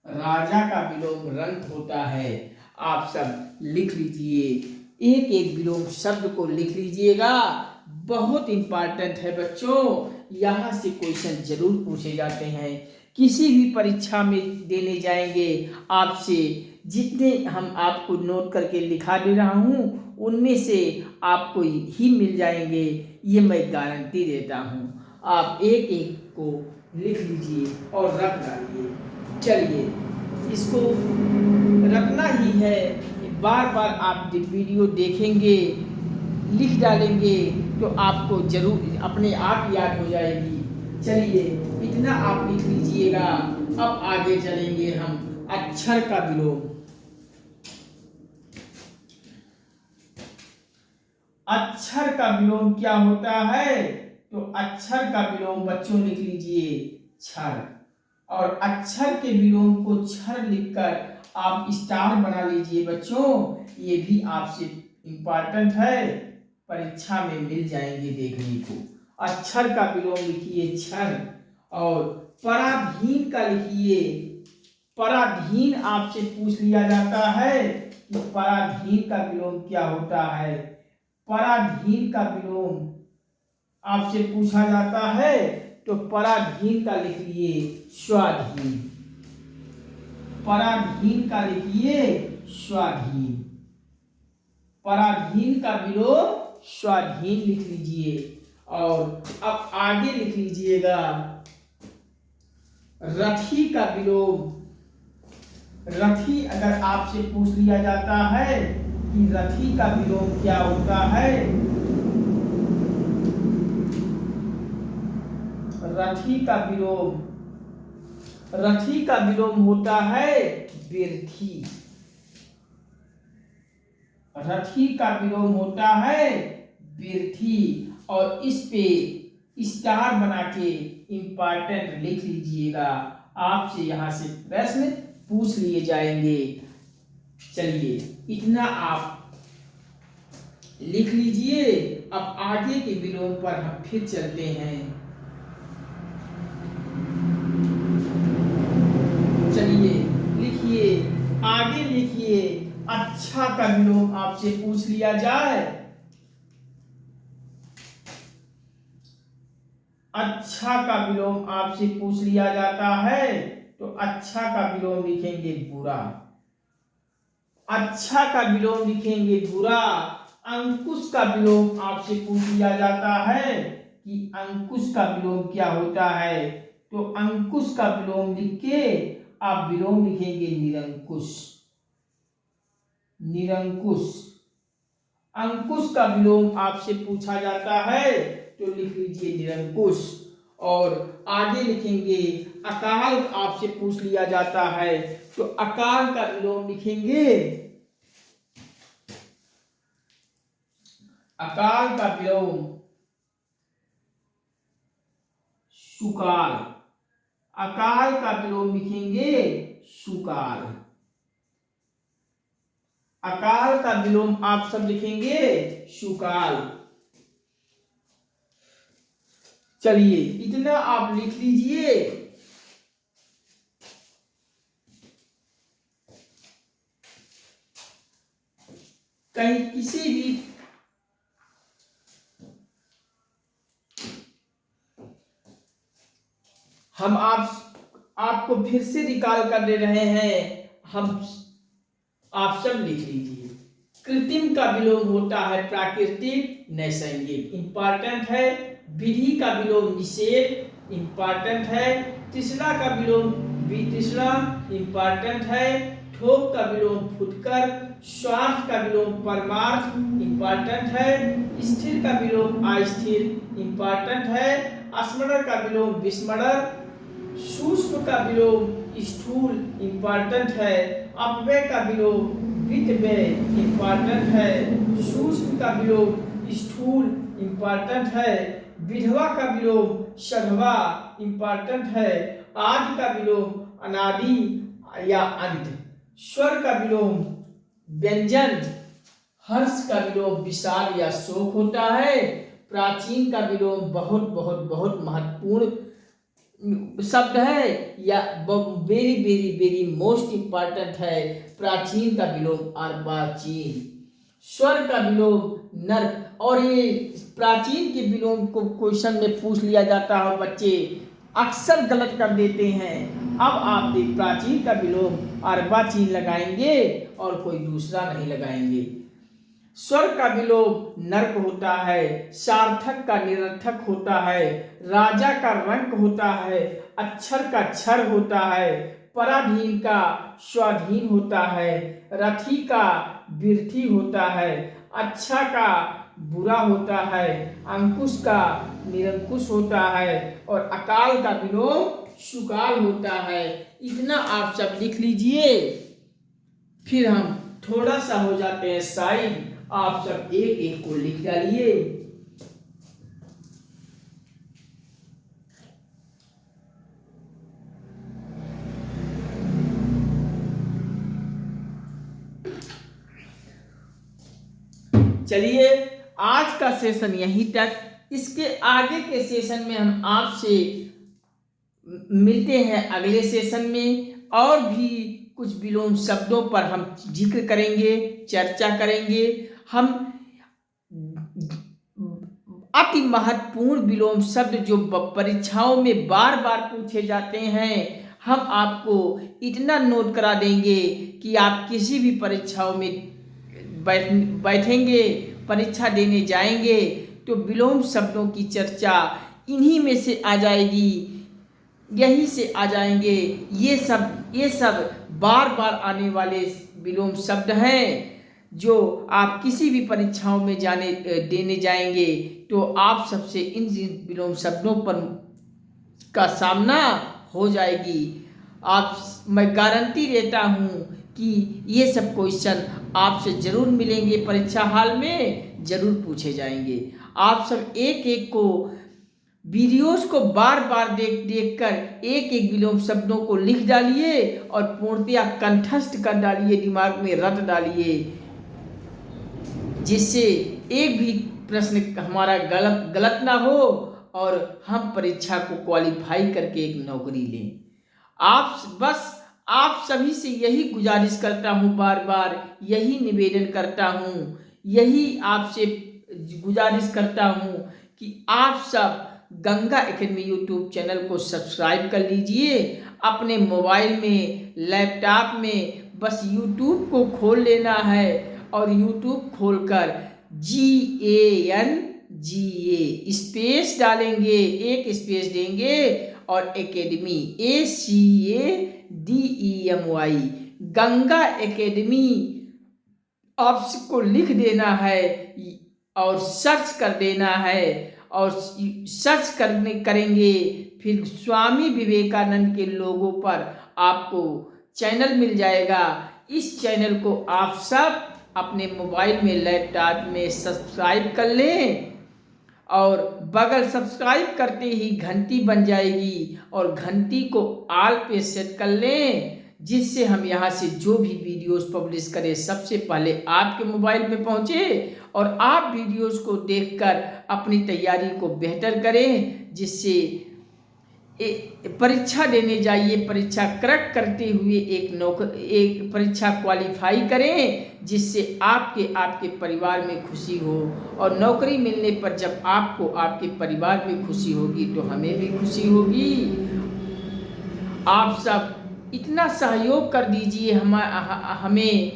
राजा का विलोम रंग होता है। आप सब लिख लीजिए, एक एक विलोम शब्द को लिख लीजिएगा। बहुत इंपॉर्टेंट है बच्चों, यहाँ से क्वेश्चन जरूर पूछे जाते हैं। किसी भी परीक्षा में देने जाएंगे आपसे, जितने हम आपको नोट करके लिखा दे रहा हूँ उनमें से आपको ही मिल जाएंगे, ये मैं गारंटी देता हूँ। आप एक एक को लिख लीजिए और रख डालिए। चलिए, इसको रखना ही है। बार बार आप वीडियो देखेंगे, लिख डालेंगे तो आपको जरूर अपने आप याद हो जाएगी। चलिए, इतना आप लिख लीजिएगा। अब आगे चलेंगे हम अक्षर का विलोम। अक्षर का विलोम क्या होता है? तो अक्षर का विलोम बच्चों लिख लीजिए क्षर, और अक्षर के विलोम को क्षर लिखकर आप स्टार बना लीजिए बच्चों। ये भी आपसे इंपॉर्टेंट है, परीक्षा में मिल जाएंगे देखने को। अक्षर का विलोम लिखिए क्षर, और पराधीन का लिखिए। पराधीन आपसे पूछ लिया जाता है कि पराधीन का विलोम क्या होता है। पराधीन का विलोम आपसे पूछा जाता है तो पराधीन का लिखिए स्वाधीन। पराधीन का लिखिए स्वाधीन। पराधीन का विलोम स्वाधीन लिख लीजिए। और अब आगे लिख लीजिएगा रथी का विलोम। रथी अगर आपसे पूछ लिया जाता है कि रथी का विलोम क्या होता है, रथी का विलोम, रथी का विलोम होता है बिरथी। रथी का विलोम होता है बिरथी, और इस पे स्टार बना के इंपॉर्टेंट लिख लीजिएगा। आपसे यहां से प्रश्न पूछ लिए जाएंगे। चलिए, इतना आप लिख लीजिए। अब आगे के विलोम पर हम फिर चलते हैं। चलिए लिखिए, आगे लिखिए। अच्छा का विलोम आपसे पूछ लिया जाए, अच्छा का विलोम आपसे पूछ लिया जाता है तो अच्छा का विलोम लिखेंगे बुरा। अच्छा का विलोम लिखेंगे बुरा। अंकुश का विलोम आपसे पूछ लिया जाता है कि अंकुश का विलोम क्या होता है, तो अंकुश का विलोम लिख के आप विलोम लिखेंगे निरंकुश। निरंकुश। अंकुश का विलोम आपसे पूछा जाता है तो लिख लीजिए निरंकुश। और आगे लिखेंगे अकाल आपसे पूछ लिया जाता है तो अकाल का विलोम लिखेंगे, अकाल का विलोम सुकाल। अकाल का विलोम लिखेंगे सुकाल। अकाल का विलोम आप सब लिखेंगे सुकाल। चलिए, इतना आप लिख लीजिए। कहीं किसी भी हम आपको फिर से रिकॉल कर दे रहे हैं, हम आप सब लिख लीजिए। कृत्रिम का विलोम होता है प्राकृतिक नैसर्गिक, इंपॉर्टेंट है। विधि का विलोम निषेध, इंपॉर्टेंट है। तीसरा का विलोम तीसरा इंपॉर्टेंट है। ठोक का विलोम फुटकर, स्वार्थ का विलोम परमार्थ, इंपॉर्टेंट है। स्थिर का विलोम अस्थिर, इंपॉर्टेंट है। स्मरण का विलोम विस्मरण, सूक्ष्म का विलोम स्थूल, इंपॉर्टेंट है। अपव्यय का विलोम वित्तव्यय, इंपॉर्टेंट है। सूक्ष्म का विलोम स्थूल, इंपॉर्टेंट है। विधवा का विलोम सधवा, इंपॉर्टेंट है। आदि का विलोम अनादि या अंत। स्वर का विलोम व्यंजन। हर्ष का विलोम विषाद या शोक होता है। प्राचीन का विलोम बहुत बहुत बहुत महत्वपूर्ण शब्द है या very very very most important है। प्राचीन का विलोम अर्वाचीन। स्वर का विलोम नर्क। और ये प्राचीन के विलोम को क्वेश्चन में पूछ लिया जाता है, बच्चे अक्सर गलत कर देते हैं। अब आप देख, प्राचीन का विलोम अर्वाचीन लगाएंगे और कोई दूसरा नहीं लगाएंगे। स्वर का विलोम नर्क होता है। सार्थक का निरर्थक होता है। राजा का रंक होता है। अक्षर का क्षर होता है। पराधीन का स्वाधीन होता है। रथी का बिरथी होता है। अच्छा का बुरा होता है। अंकुश का निरंकुश होता है। और अकाल का विलोम सुकाल होता है। इतना आप सब लिख लीजिए, फिर हम थोड़ा सा हो जाते हैं साइड। आप सब एक एक को लिख डालिए। चलिए, आज का सेशन यहीं तक। इसके आगे के सेशन में हम आपसे मिलते हैं अगले सेशन में। और भी कुछ विलोम शब्दों पर हम जिक्र करेंगे, चर्चा करेंगे। हम अति महत्वपूर्ण विलोम शब्द जो परीक्षाओं में बार बार पूछे जाते हैं, हम आपको इतना नोट करा देंगे कि आप किसी भी परीक्षाओं में बैठेंगे, परीक्षा देने जाएंगे तो विलोम शब्दों की चर्चा इन्हीं में से आ जाएगी, यहीं से आ जाएंगे। ये सब बार बार आने वाले विलोम शब्द हैं जो आप किसी भी परीक्षाओं में देने जाएंगे तो आप सबसे इन विलोम शब्दों पर का सामना हो जाएगी। मैं गारंटी देता हूँ कि ये सब क्वेश्चन आपसे जरूर मिलेंगे, परीक्षा हाल में जरूर पूछे जाएंगे। आप सब एक एक को वीडियोस को बार बार देख कर एक एक विलोम शब्दों को लिख डालिए और पूर्णतया कंठस्थ कर डालिए, दिमाग में रट डालिए, जिससे एक भी प्रश्न हमारा गलत ना हो और हम परीक्षा को क्वालिफाई करके एक नौकरी लें। आप सभी से यही गुजारिश करता हूँ, बार बार यही निवेदन करता हूँ, यही आपसे गुजारिश करता हूँ कि आप सब गंगा एकेडमी यूट्यूब चैनल को सब्सक्राइब कर लीजिए। अपने मोबाइल में, लैपटॉप में बस यूट्यूब को खोल लेना है और यूट्यूब खोलकर GANGA स्पेस डालेंगे, एक स्पेस देंगे और एकेडमी ACADEMY गंगा एकेडमी आपको लिख देना है और सर्च कर देना है। और सर्च करेंगे फिर स्वामी विवेकानंद के लोगो पर आपको चैनल मिल जाएगा। इस चैनल को आप सब अपने मोबाइल में, लैपटॉप में सब्सक्राइब कर लें और बगल सब्सक्राइब करते ही घंटी बन जाएगी और घंटी को ऑल पे सेट कर लें, जिससे हम यहाँ से जो भी वीडियोस पब्लिश करें सबसे पहले आपके मोबाइल में पहुँचे और आप वीडियोस को देखकर अपनी तैयारी को बेहतर करें, जिससे परीक्षा देने जाइए, परीक्षा क्रैक करते हुए एक परीक्षा क्वालिफाई करें, जिससे आपके परिवार में खुशी हो। और नौकरी मिलने पर जब आपको आपके परिवार में खुशी होगी तो हमें भी खुशी होगी। आप सब इतना सहयोग कर दीजिए हमें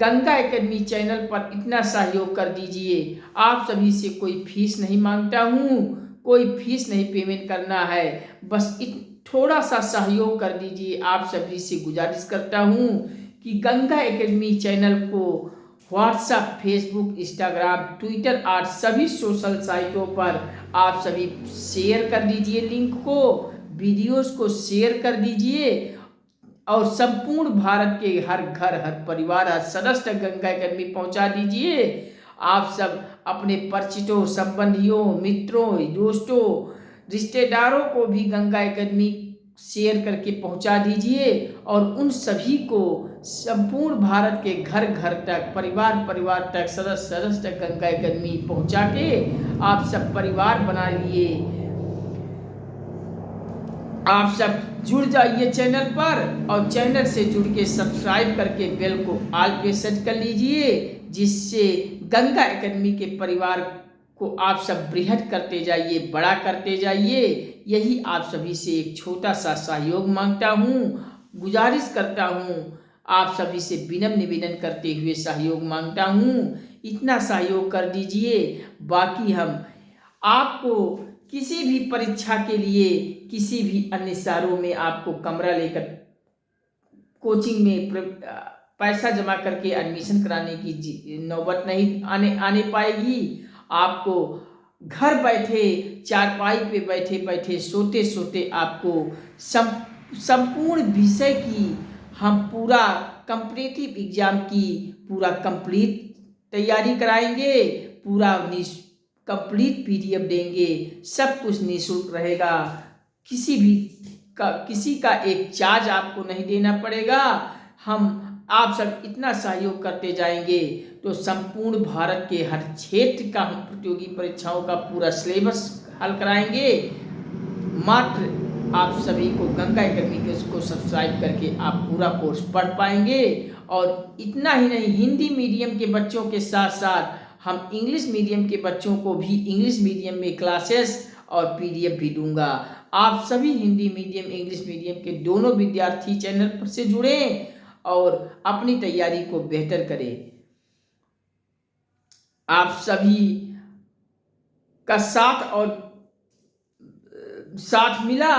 गंगा एकेडमी चैनल पर इतना सहयोग कर दीजिए। आप सभी से कोई फीस नहीं मांगता हूँ, कोई फीस नहीं पेमेंट करना है, बस थोड़ा सा सहयोग कर दीजिए। आप सभी से गुजारिश करता हूँ कि गंगा एकेडमी चैनल को व्हाट्सएप, फेसबुक, इंस्टाग्राम, ट्विटर और सभी सोशल साइटों पर आप सभी शेयर कर दीजिए। लिंक को, वीडियोस को शेयर कर दीजिए और संपूर्ण भारत के हर घर, हर परिवार, हर सदस्य तक गंगा एकेडमी पहुंचा दीजिए। आप सब अपने परिचितों, संबंधियों, मित्रों, दोस्तों, रिश्तेदारों को भी गंगा एकेडमी शेयर करके पहुंचा दीजिए और उन सभी को संपूर्ण भारत के घर घर तक, परिवार परिवार तक, सदस्य सदस्य तक गंगा एकेडमी पहुंचा के आप सब परिवार बना लिए। आप सब जुड़ जाइए चैनल पर और चैनल से जुड़ के सब्सक्राइब करके बेल को ऑल पे सेट कर लीजिए, जिससे गंगा एकेडमी के परिवार को आप सब बृहद करते जाइए, बड़ा करते जाइए। यही आप सभी से एक छोटा सा सहयोग मांगता हूँ, गुजारिश करता हूँ। आप सभी से विनम्र निवेदन करते हुए सहयोग मांगता हूँ, इतना सहयोग कर दीजिए। बाकी हम आपको किसी भी परीक्षा के लिए, किसी भी अन्य शहरों में आपको कमरा लेकर कोचिंग में पैसा जमा करके एडमिशन कराने की नौबत नहीं आने पाएगी। आपको घर बैठे, चारपाई पे बैठे बैठे, सोते सोते आपको संपूर्ण विषय की हम पूरा कॉम्पिटिटिव एग्जाम की पूरा कंप्लीट तैयारी कराएंगे, पूरा कंप्लीट पीडीएफ देंगे, सब कुछ निःशुल्क रहेगा। किसी का एक चार्ज आपको नहीं देना पड़ेगा। हम आप सब इतना सहयोग करते जाएंगे तो संपूर्ण भारत के हर क्षेत्र का हम प्रतियोगी परीक्षाओं का पूरा सिलेबस हल कराएंगे। मात्र आप सभी को गंगा एकेडमी को सब्सक्राइब करके आप पूरा कोर्स पढ़ पाएंगे। और इतना ही नहीं, हिंदी मीडियम के बच्चों के साथ साथ हम इंग्लिश मीडियम के बच्चों को भी इंग्लिश मीडियम में क्लासेस और पीडीएफ भी दूंगा। आप सभी हिंदी मीडियम, इंग्लिश मीडियम के दोनों विद्यार्थी चैनल पर से जुड़ें और अपनी तैयारी को बेहतर करें। आप सभी का साथ मिला,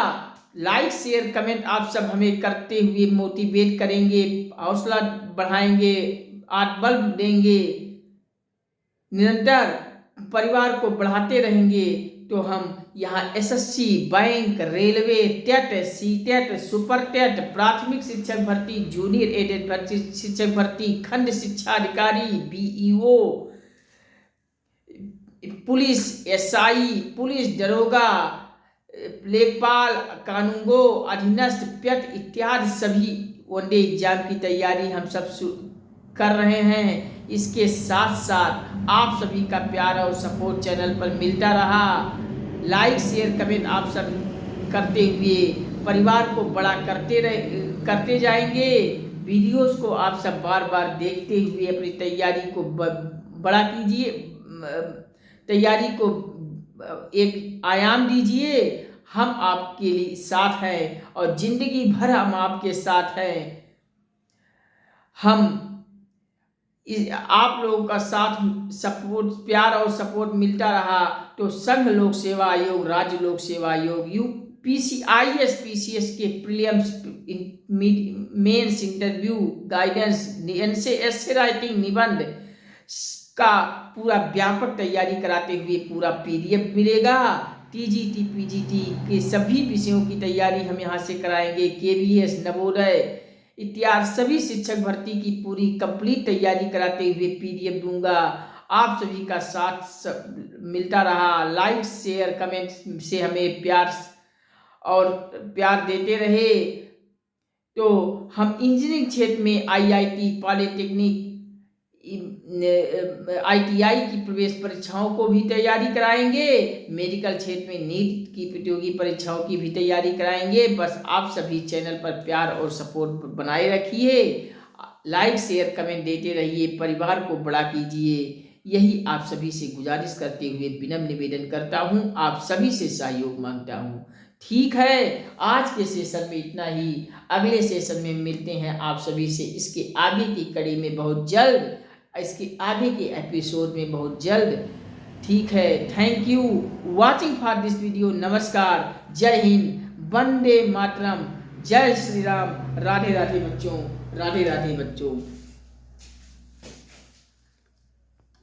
लाइक शेयर कमेंट आप सब हमें करते हुए मोटिवेट करेंगे, हौसला बढ़ाएंगे, आत्मबल देंगे, निरंतर परिवार को बढ़ाते रहेंगे तो हम यहाँ SSC, bank, railway, TET, CTET, super TET, प्राथमिक शिक्षक भर्ती, जूनियर एडेड भर्ती, शिक्षक भर्ती, खंड शिक्षा अधिकारी, बीईओ, पुलिस, एसआई, पुलिस दरोगा, लेखपाल, कानूनगो, अधीनस्थ, पेट इत्यादि सभी वनडे एग्जाम की तैयारी हम सब कर रहे हैं। इसके साथ साथ आप सभी का प्यार और सपोर्ट चैनल पर मिलता रहा। लाइक शेयर कमेंट आप सब करते हुए परिवार को बड़ा करते जाएंगे। वीडियोस को आप सब बार बार देखते हुए अपनी तैयारी को बड़ा कीजिए, तैयारी को एक आयाम दीजिए। हम आपके लिए साथ हैं और जिंदगी भर हम आपके साथ हैं। हम आप लोगों का साथ सपोर्ट, प्यार और सपोर्ट मिलता रहा तो संघ लोक सेवा आयोग, राज्य लोक सेवा आयोग, यूपीसीआईएस, पीसीएस के prelims, mains, interview, guidance, essay writing, निबंध का पूरा व्यापक तैयारी कराते हुए पूरा पीडीएफ मिलेगा। टीजीटी, पीजीटी के सभी विषयों की तैयारी हम यहाँ से कराएंगे। केवीएस, नवोदय इत्यादि सभी शिक्षक भर्ती की पूरी कंप्लीट तैयारी कराते हुए पीडीएफ दूंगा। आप सभी का साथ मिलता रहा। लाइक शेयर कमेंट से हमें प्यार देते रहे तो हम इंजीनियरिंग क्षेत्र में आईआईटी, पॉलिटेक्निक, आईटीआई की प्रवेश परीक्षाओं को भी तैयारी कराएंगे। मेडिकल क्षेत्र में नीट की प्रतियोगी परीक्षाओं की भी तैयारी कराएंगे। बस आप सभी चैनल पर प्यार और सपोर्ट बनाए रखिए, लाइक शेयर कमेंट देते रहिए, परिवार को बड़ा कीजिए। यही आप सभी से गुजारिश करते हुए विनम्र निवेदन करता हूँ, आप सभी से सहयोग मांगता हूँ। ठीक है, आज के सेशन में इतना ही। अगले सेशन में मिलते हैं आप सभी से इसके आगे की कड़ी में बहुत जल्द, इसके आगे के एपिसोड में बहुत जल्द। ठीक है, thank you watching for this video. नमस्कार, जय हिंद, वंदे मातरम, जय श्री राम, राधे राधे बच्चों, राधे राधे बच्चों।